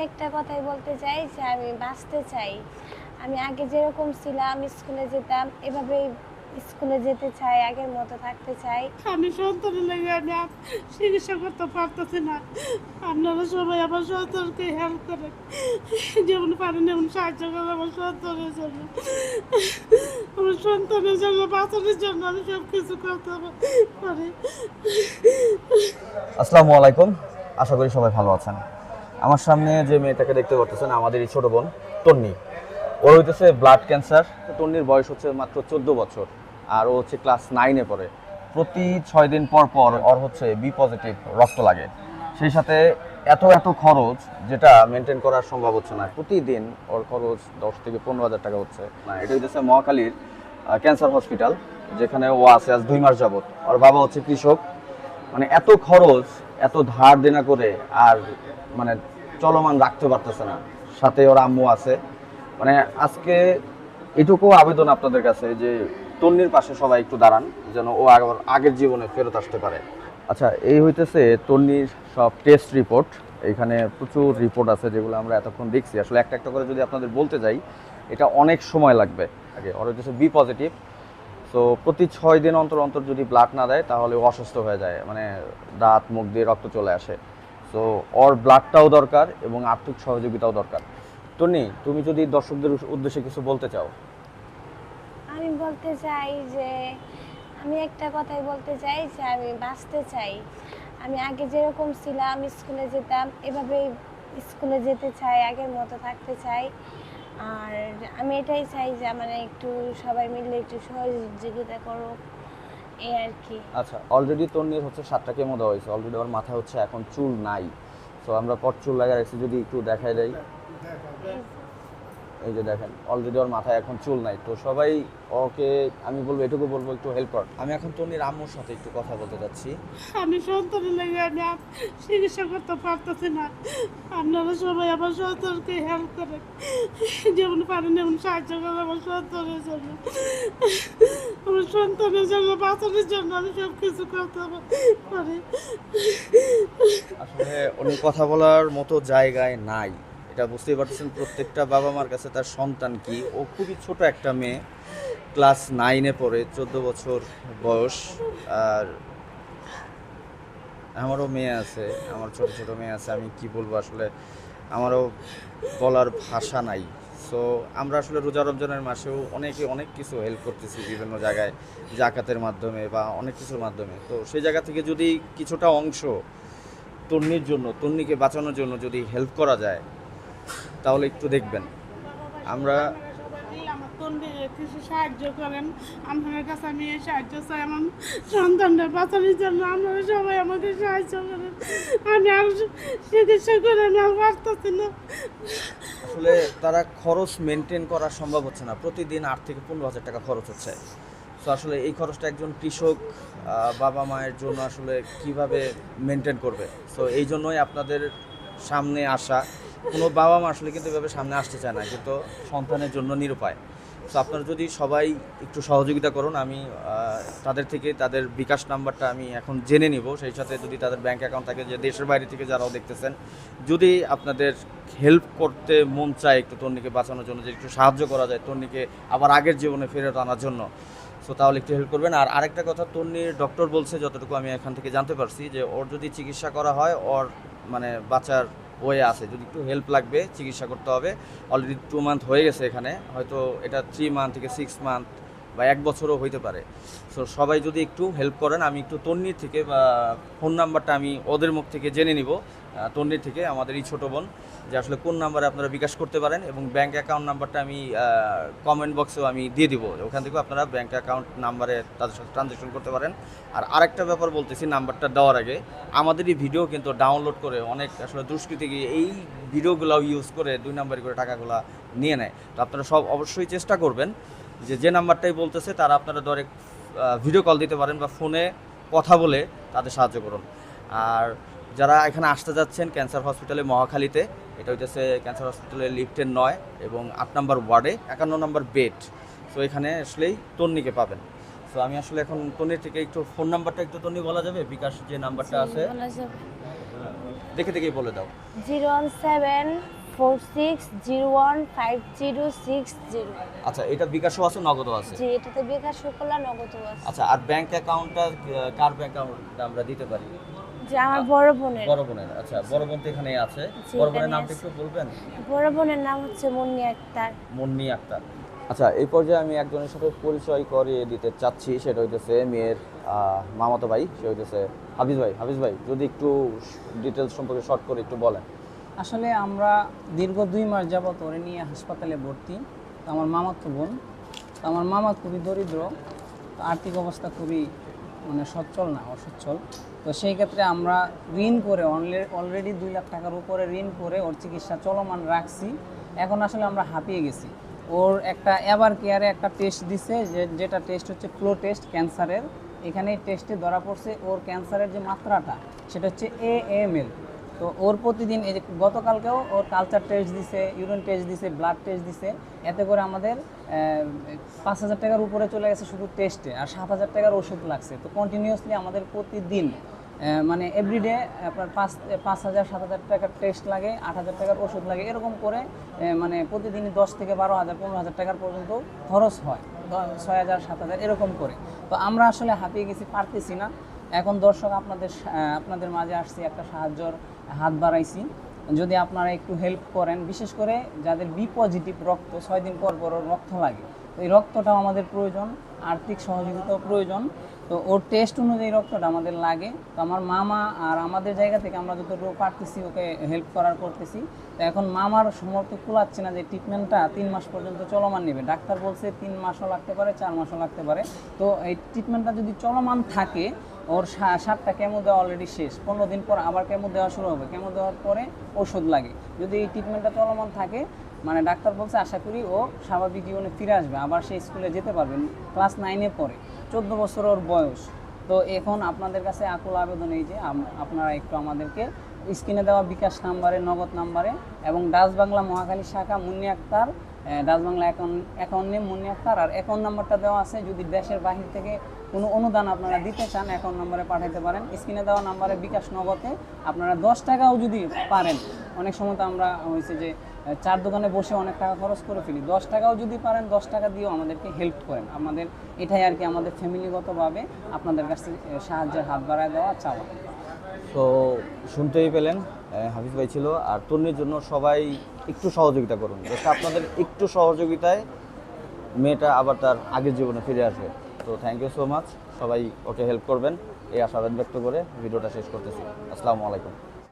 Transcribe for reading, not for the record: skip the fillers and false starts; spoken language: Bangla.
একটা কথাই বলতে চাই যে আমি বাঁচতে চাই। আমি আগে যেরকম ছিলাম স্কুলে যেতাম এভাবেই স্কুলে যেতে চাই, আগের মতো থাকতে চাই। আমি সন্তানের লেগে আমি আর চিকিৎসা করতে পারতেছি না। আপনারা সবাই আমার সন্তানকে হেল্প করেন, যেমন পারেন এমন সাহায্য করেন আমার সন্তানের জন্য। আমার সন্তানের জন্য বাঁচানোর জন্য আমি সব কিছু করতে পারি। আসসালামু আলাইকুম, আশা করি সবাই ভালো আছেন। আমার সামনে যে মেয়েটাকে দেখতে পাচ্ছেন আমাদেরই ছোট বোন তন্নি। ওর হইতেছে ব্লাড ক্যান্সার। তন্নির বয়স হচ্ছে মাত্র 14 বছর, আর ও হচ্ছে ক্লাস 9-এ পড়ে। প্রতি 6 দিন পর পর ওর হচ্ছে বি পজিটিভ রক্ত লাগে। সেই সাথে এত খরচ, যেটা মেনটেন করা সম্ভব হচ্ছে না। প্রতিদিন ওর খরচ 10 থেকে 15,000 টাকা হচ্ছে। না, এটা হইতেছে মহাখালীর ক্যান্সার হসপিটাল, যেখানে ও আছে আজ 2 মাস যাবত। ওর বাবা হচ্ছে কৃষক। মানে এত খরচ, এত ধার দেনা করে আর মানে চলমান রাখতে পারতেছে না। সাথে ওর আম্মু আছে। মানে আজকে এটুকু আবেদন আপনাদের কাছে যে তন্নির পাশে সবাই একটু দাঁড়ান, যেন ও আগের জীবনে ফেরত আসতে পারে। আচ্ছা, এই হইতেছে তন্নির সব টেস্ট রিপোর্ট। এখানে প্রচুর রিপোর্ট আছে যেগুলো আমরা এতক্ষণ দেখছি। আসলে একটা একটা করে যদি আপনাদের বলতে যাই, এটা অনেক সময় লাগবে। আগে ওর হইতেছে বি পজিটিভ। সো প্রতি 6 দিন অন্তর অন্তর যদি ব্লাড না দেয় তাহলে ও অসুস্থ হয়ে যায়, মানে দাঁত মুখ দিয়ে রক্ত চলে আসে। সো ওর ব্লাডটাও দরকার এবং আর্থিক সহযোগিতাও দরকার। টনি, তুমি যদি দর্শকদের উদ্দেশ্যে কিছু বলতে চাও। আমি বলতে চাই যে আমি একটা কথাই বলতে চাই যে আমি বাঁচতে চাই। আমি আগে যেরকম ছিলাম স্কুলে যেতাম এভাবেই স্কুলে যেতে চাই, আগের মতো থাকতে চাই। আর আমি এটাই চাই যে মানে একটু সবাই মিলে একটু সহযোগিতা করো, এই আর কি। আচ্ছা, অলরেডি তন্নির হচ্ছে 7টা কেমো দেওয়া হয়েছে। অলরেডি ওর মাথায় হচ্ছে এখন চুল নাই। সো আমরা পর চুল লাগা রাখছি, যদি একটু দেখাই দেই। এই যে দেখেন, অলরেডি ওর মাথায় এখন চুল নাই। তো সবাই ওকে, আমি বলবো এটুকু বলবো, একটু হেল্প কর। আমি এখন তন্নির আম্মুর সাথে একটু কথা বলতে যাচ্ছি। আমি সন্তানের লেগে আমি আর চিকিৎসা করতে পারতেছি না। আপনারা সবাই আমার সন্তানকে হেল্প করেন, যেমন পারেন এমন সাহায্য করেন আমার সন্তানের জন্য। আমার সন্তানের জন্য বাঁচানোর জন্য আমি সব কিছু করতে পারি। আসলে উনি কথা বলার মতো জায়গায় নাই, এটা বুঝতেই পারতেছেন। প্রত্যেকটা বাবা মার কাছে তার সন্তান কি, ও খুবই ছোট একটা মেয়ে, ক্লাস 9-এ পড়ে, 14 বছর বয়স। আর আমারও মেয়ে আছে, আমার ছোট ছোট মেয়ে আছে। আমি কি বলবো, আসলে আমারও বলার ভাষা নাই। সো আমরা আসলে রোজা রমজানের মাসেও অনেক কিছু হেল্প করতেছি বিভিন্ন জায়গায়, জাকাতের মাধ্যমে বা অনেক কিছুর মাধ্যমে। তো সেই জায়গা থেকে যদি কিছুটা অংশ তন্নির জন্য, তন্নিকে বাঁচানোর জন্য যদি হেল্প করা যায়, তাহলে একটু দেখবেন। আমরা আমার তন্ডিকে কিছু সাহায্য করেন, আপনার কাছে আমি এই সাহায্য চাই। আমার সন্তানটা বাঁচানোর জন্য আপনারা সবাই আমাকে সাহায্য করেন। আমি আর চিকিৎসা করে আমি আর পারতেছি না। আসলে তারা খরচ মেনটেন করা সম্ভব হচ্ছে না। প্রতিদিন 8 থেকে 15,000 টাকা খরচ হচ্ছে। তো আসলে এই খরচটা একজন কৃষক বাবা মায়ের জন্য আসলে কিভাবে মেনটেন করবে? সো এই জন্যই আপনাদের সামনে আসা। কোনো বাবা মা আসলে কিন্তু এভাবে সামনে আসতে চায় না, কিন্তু সন্তানের জন্য নিরুপায়। সো আপনারা যদি সবাই একটু সহযোগিতা করুন, আমি তাদের থেকে তাদের বিকাশ নাম্বারটা আমি এখন জেনে নিব। সেই সাথে যদি তাদের ব্যাংক অ্যাকাউন্ট থাকে, যে দেশের বাইরে থেকে যারাও দেখতেছেন, যদি আপনাদের হেল্প করতে মন চায় একটু তন্নিকে বাঁচানোর জন্য, যে একটু সাহায্য করা যায় তন্নিকে আবার আগের জীবনে ফেরত আনার জন্য, সো তাহলে একটু হেল্প করবেন। আর আরেকটা কথা, তন্নির ডক্টর বলছে, যতটুকু আমি এখান থেকে জানতে পারছি, যে ওর যদি চিকিৎসা করা হয়, ওর মানে বাঁচার ওয়ে আছে। যদি একটু হেল্প লাগবে, চিকিৎসা করতে হবে। অলরেডি 2 মান্থ হয়ে গেছে এখানে, হয়তো এটা 3 মান্থ থেকে 6 মান্থ বা 1 বছরও হইতে পারে। সো সবাই যদি একটু হেল্প করেন, আমি একটু তন্নির থেকে বা ফোন নাম্বারটা আমি ওদের মুখ থেকে জেনে নিব, তন্নির থেকে, আমাদের এই ছোটো বোন, যে আসলে কোন নাম্বারে আপনারা বিকাশ করতে পারেন, এবং ব্যাঙ্ক অ্যাকাউন্ট নাম্বারটা আমি কমেন্ট বক্সেও আমি দিয়ে দিব। ওখান থেকেও আপনারা ব্যাঙ্ক অ্যাকাউন্ট নাম্বারে তাদের সাথে ট্রানজ্যাকশন করতে পারেন। আর আরেকটা ব্যাপার বলতেছি, নাম্বারটা দেওয়ার আগে, আমাদের এই ভিডিও কিন্তু ডাউনলোড করে অনেক আসলে দুষ্কৃতী এই ভিডিওগুলো ইউজ করে 2 নাম্বার করে টাকাগুলো নিয়ে নেয়। তো আপনারা সব অবশ্যই চেষ্টা করবেন যে নাম্বারটাই বলতেছে তারা আপনারা ডাইরেক্ট ভিডিও কল দিতে পারেন বা ফোনে কথা বলে তাদের সাহায্য করুন। আর যারা এখানে আসতে যাচ্ছেন ক্যান্সার হসপিটালে মহাখালীতে, এটা হইতেছে ক্যান্সার হসপিটালের লিফটের 9 এবং 8 নম্বর ওয়ার্ডে 51 নম্বর বেড। সো এখানে আসলেই তন্নিকে পাবেন। সো আমি আসলে এখন তন্নির থেকে একটু ফোন নাম্বারটা একটু তন্নি বলা যাবে, বিকাশ যে নাম্বারটা আছে? বলা যাবে। দেখে দেখেই বলে দাও। 01746015060। আচ্ছা, এটা বিকাশও আছে, নগদও আছে? জি, এটাতে বিকাশ করলা নগদও আছে। আচ্ছা, আর ব্যাংক অ্যাকাউন্টটা কার ব্যাংক অ্যাকাউন্ট আমরা দিতে পারি? যে আমার বড় বোনের। বড় বোনের। আচ্ছা, বড় বোন তো এখানেই আছে। জি, বড় বোনের এখানেই নামটা আছে। একটু বলবেন? বড় বোনের নাম হচ্ছে মুন্নি আক্তার। মুন্নি আক্তার। আচ্ছা, এই পর্যায়ে আমি একজনের সাথে পরিচয় করিয়ে দিতে চাচ্ছি, সেটা হইতেছে মেয়ের মামাতো ভাই, সে হইতেছে হাফিজ ভাই। হাফিজ ভাই, যদি একটু ডিটেলস সম্পর্কে শর্ট করে একটু বলেন। আসলে আমরা দীর্ঘ 2 মাস যাবত ওরে নিয়ে হাসপাতালে ভর্তি। তো আমার মামাতো বোন, তো আমার মামা খুবই দরিদ্র, তো আর্থিক অবস্থা খুবই মানে সচ্ছল না, অসচ্ছল। তো সেই ক্ষেত্রে আমরা ঋণ করে অলরেডি 2 লাখ টাকার উপরে ঋণ করে ওর চিকিৎসা চলমান রাখছি। এখন আসলে আমরা হাঁপিয়ে গেছি। ওর একটা এভার কেয়ারে একটা টেস্ট দিছে, যেটা টেস্ট হচ্ছে ফ্লো টেস্ট ক্যান্সারের। এখানে টেস্টে ধরা পড়ছে ওর ক্যান্সারের যে মাত্রাটা সেটা হচ্ছে AML। তো ওর প্রতিদিন এই যে গতকালকেও ওর কালচার টেস্ট দিছে, ইউরিন টেস্ট দিছে, ব্লাড টেস্ট দিছে। এতে করে আমাদের 5,000 টাকার উপরে চলে গেছে শুধু টেস্টে, আর 7,000 টাকার ওষুধ লাগছে। তো কন্টিনিউয়াসলি আমাদের প্রতিদিন মানে এভরিডে আপনার 5,000 7,000 টাকার টেস্ট লাগে, 8,000 টাকার ওষুধ লাগে, এরকম করে মানে প্রতিদিনই 10 থেকে 12,000 15,000 টাকার পর্যন্ত খরচ হয়, 6,000 7,000 এরকম করে। তো আমরা আসলে হাঁপিয়ে গেছি, পারতেছি না। এখন দর্শক আপনাদের মাঝে আসছি, একটা সাহায্যর হাত বাড়াইছি। যদি আপনারা একটু হেল্প করেন, বিশেষ করে যাদের বি পজিটিভ রক্ত 6 দিন পর পর রক্ত লাগে, তো এই রক্তটাও আমাদের প্রয়োজন, আর্থিক সহযোগিতাও প্রয়োজন। তো ওর টেস্ট অনুযায়ী রক্তটা আমাদের লাগে। তো আমার মামা আর আমাদের জায়গা থেকে আমরা যতটুকু পারতেছি ওকে হেল্প করতেছি। তো এখন মামার সমর্থ কুলাচ্ছে না যে ট্রিটমেন্টটা 3 মাস পর্যন্ত চলমান নেবে। ডাক্তার বলছে 3 মাসও লাগতে পারে, 4 মাসও লাগতে পারে। তো এই ট্রিটমেন্টটা যদি চলমান থাকে, ওর 7টা কেমো দেওয়া অলরেডি শেষ, 15 দিন পর আবার কেমো দেওয়া শুরু হবে, কেমো দেওয়ার পরে ওষুধ লাগে। যদি এই ট্রিটমেন্টটা চলমান থাকে, মানে ডাক্তার বলছে আশা করি ও স্বাভাবিক জীবনে ফিরে আসবে, আবার সে স্কুলে যেতে পারবে। ক্লাস 9-এ পড়ে, 14 বছর ওর বয়স। তো এখন আপনাদের কাছে আকুল আবেদন এই যে আপনারা একটু আমাদেরকে স্ক্রিনে দেওয়া বিকাশ নাম্বারে, নগদ নাম্বারে এবং ডাচ বাংলা মহাখালী শাখা Munni Akter, Dutch Bangla account name Munni Akter, আর অ্যাকাউন্ট নাম্বারটা দেওয়া আছে। যদি দেশের বাহির থেকে কোনো অনুদান আপনারা দিতে চান, অ্যাকাউন্ট নাম্বারে পাঠাতে পারেন। স্ক্রিনে দেওয়া নাম্বারে বিকাশ নগদে আপনারা 10 টাকাও যদি পারেন, অনেক সময় তো আমরা হয়েছে যে 4 দোকানে বসে অনেক টাকা খরচ করে ফেলি, 10 টাকাও যদি পারেন 10 টাকা দিয়েও আমাদেরকে হেল্প করেন। আমাদের এটাই আর কি, আমাদের ফ্যামিলিগতভাবে আপনাদের কাছে সাহায্যের হাত বাড়ায় দেওয়া চাওয়া। তো শুনতেই পেলেন, হাফিজ ভাই ছিল। আর তরুণীর জন্য সবাই একটু সহযোগিতা করুন, জাস্ট আপনাদের একটু সহযোগিতায় মেয়েটা আবার তার আগের জীবনে ফিরে আসবে। তো থ্যাংক ইউ সো মাচ, সবাই ওকে হেল্প করবেন এই আশাবাদ ব্যক্ত করে ভিডিওটা শেষ করতেছি। আসসালামু আলাইকুম।